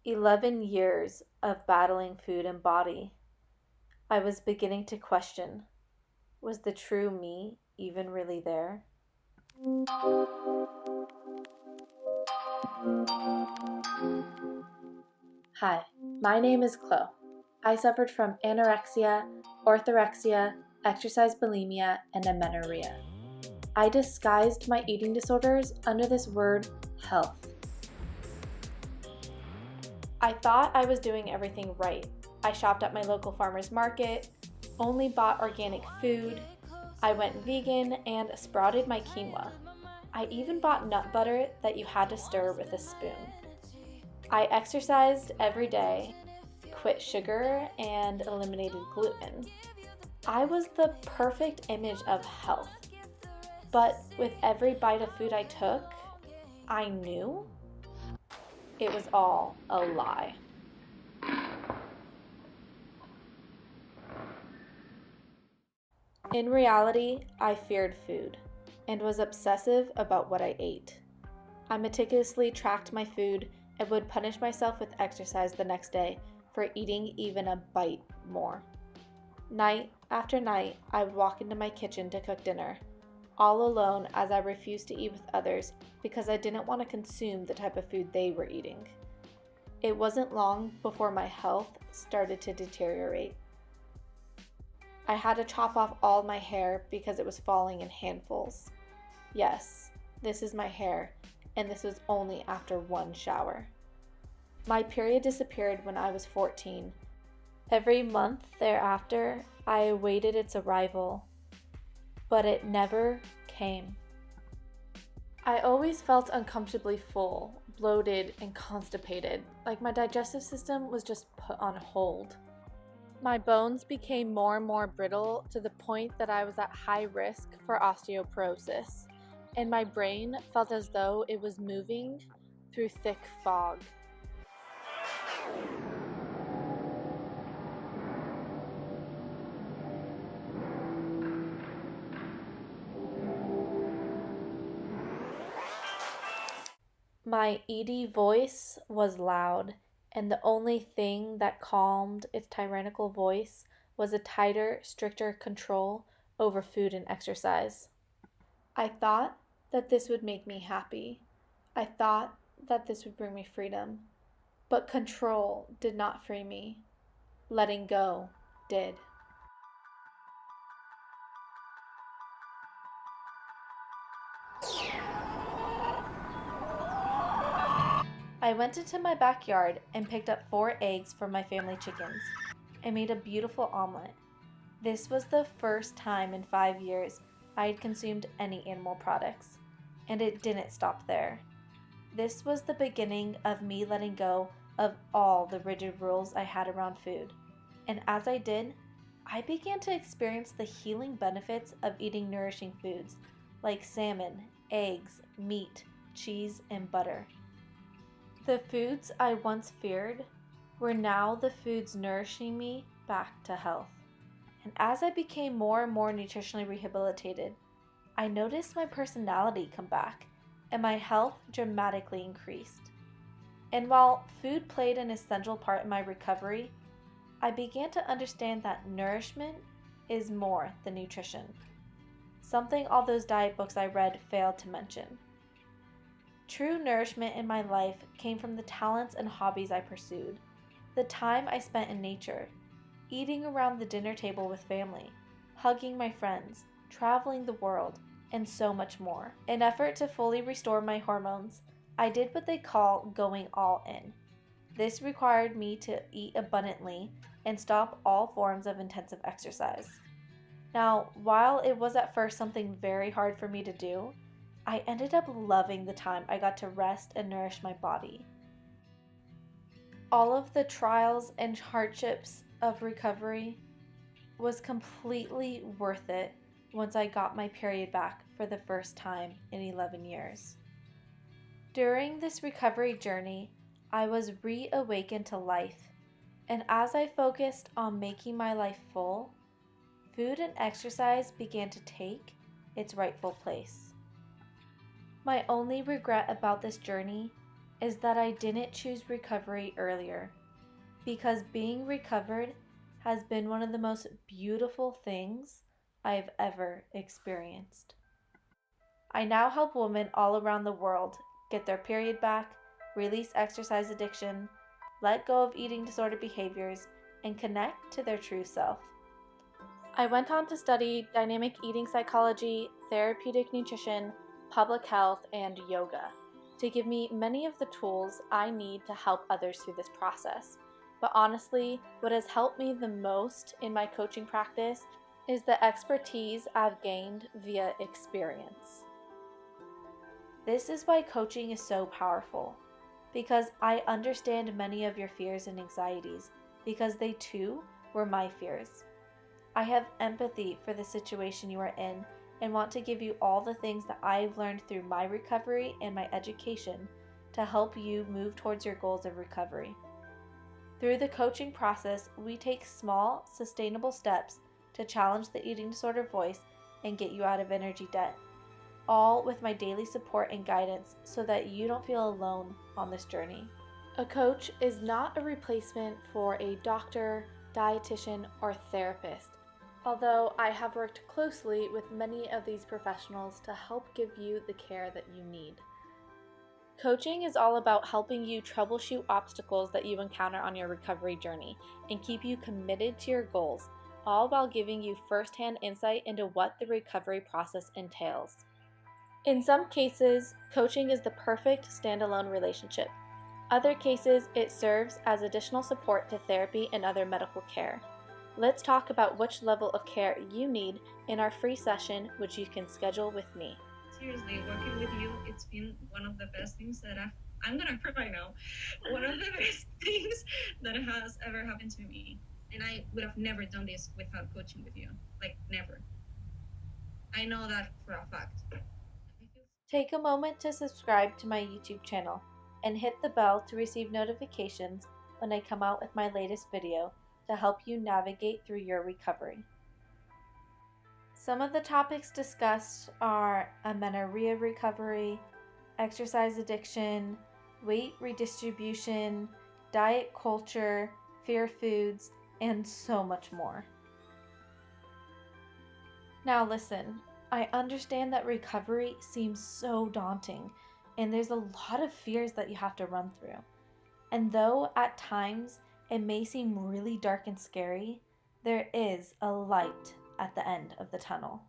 11 years of battling food and body, I was beginning to question, was the true me even really there? Hi, my name is Chlo. I suffered from anorexia, orthorexia, exercise bulimia, and amenorrhea. I disguised my eating disorders under this word, health. I thought I was doing everything right. I shopped at my local farmer's market, only bought organic food, I went vegan and sprouted my quinoa. I even bought nut butter that you had to stir with a spoon. I exercised every day, quit sugar, and eliminated gluten. I was the perfect image of health. But with every bite of food I took, I knew it was all a lie. In reality, I feared food and was obsessive about what I ate. I meticulously tracked my food and would punish myself with exercise the next day for eating even a bite more. Night after night, I would walk into my kitchen to cook dinner, all alone as I refused to eat with others because I didn't want to consume the type of food they were eating. It wasn't long before my health started to deteriorate. I had to chop off all my hair because it was falling in handfuls. Yes, this is my hair, and this was only after one shower. My period disappeared when I was 14. Every month thereafter, I awaited its arrival, but it never came. I always felt uncomfortably full, bloated, and constipated, like my digestive system was just put on hold. My bones became more and more brittle to the point that I was at high risk for osteoporosis, and my brain felt as though it was moving through thick fog. My ED voice was loud, and the only thing that calmed its tyrannical voice was a tighter, stricter control over food and exercise. I thought that this would make me happy. I thought that this would bring me freedom. But control did not free me. Letting go did. I went into my backyard and picked up 4 eggs from my family chickens. I made a beautiful omelet. This was the first time in 5 years I had consumed any animal products, and it didn't stop there. This was the beginning of me letting go of all the rigid rules I had around food, and as I did, I began to experience the healing benefits of eating nourishing foods like salmon, eggs, meat, cheese, and butter. The foods I once feared were now the foods nourishing me back to health. And as I became more and more nutritionally rehabilitated, I noticed my personality come back and my health dramatically increased. And while food played an essential part in my recovery, I began to understand that nourishment is more than nutrition, something all those diet books I read failed to mention. True nourishment in my life came from the talents and hobbies I pursued, the time I spent in nature, eating around the dinner table with family, hugging my friends, traveling the world, and so much more. In an effort to fully restore my hormones, I did what they call going all in. This required me to eat abundantly and stop all forms of intensive exercise. Now, while it was at first something very hard for me to do, I ended up loving the time I got to rest and nourish my body. All of the trials and hardships of recovery was completely worth it once I got my period back for the first time in 11 years. During this recovery journey, I was reawakened to life, and as I focused on making my life full, food and exercise began to take its rightful place. My only regret about this journey is that I didn't choose recovery earlier, because being recovered has been one of the most beautiful things I've ever experienced. I now help women all around the world get their period back, release exercise addiction, let go of eating disorder behaviors, and connect to their true self. I went on to study dynamic eating psychology, therapeutic nutrition, public health, and yoga to give me many of the tools I need to help others through this process. But honestly, what has helped me the most in my coaching practice is the expertise I've gained via experience. This is why coaching is so powerful, because I understand many of your fears and anxieties, because they too were my fears. I have empathy for the situation you are in and want to give you all the things that I've learned through my recovery and my education to help you move towards your goals of recovery. Through the coaching process, we take small, sustainable steps to challenge the eating disorder voice and get you out of energy debt, all with my daily support and guidance so that you don't feel alone on this journey. A coach is not a replacement for a doctor, dietitian, or therapist, although I have worked closely with many of these professionals to help give you the care that you need. Coaching is all about helping you troubleshoot obstacles that you encounter on your recovery journey and keep you committed to your goals, all while giving you firsthand insight into what the recovery process entails. In some cases, coaching is the perfect standalone relationship. Other cases, it serves as additional support to therapy and other medical care. Let's talk about which level of care you need in our free session, which you can schedule with me. Seriously, working with you, it's been one of the best things that I'm gonna cry right now. One of the best things that has ever happened to me. And I would have never done this without coaching with you. Like, never. I know that for a fact. Take a moment to subscribe to my YouTube channel and hit the bell to receive notifications when I come out with my latest video to help you navigate through your recovery. Some of the topics discussed are amenorrhea recovery, exercise addiction, weight redistribution, diet culture, fear foods, and so much more. Now listen, I understand that recovery seems so daunting, and there's a lot of fears that you have to run through. And though at times it may seem really dark and scary, there is a light at the end of the tunnel.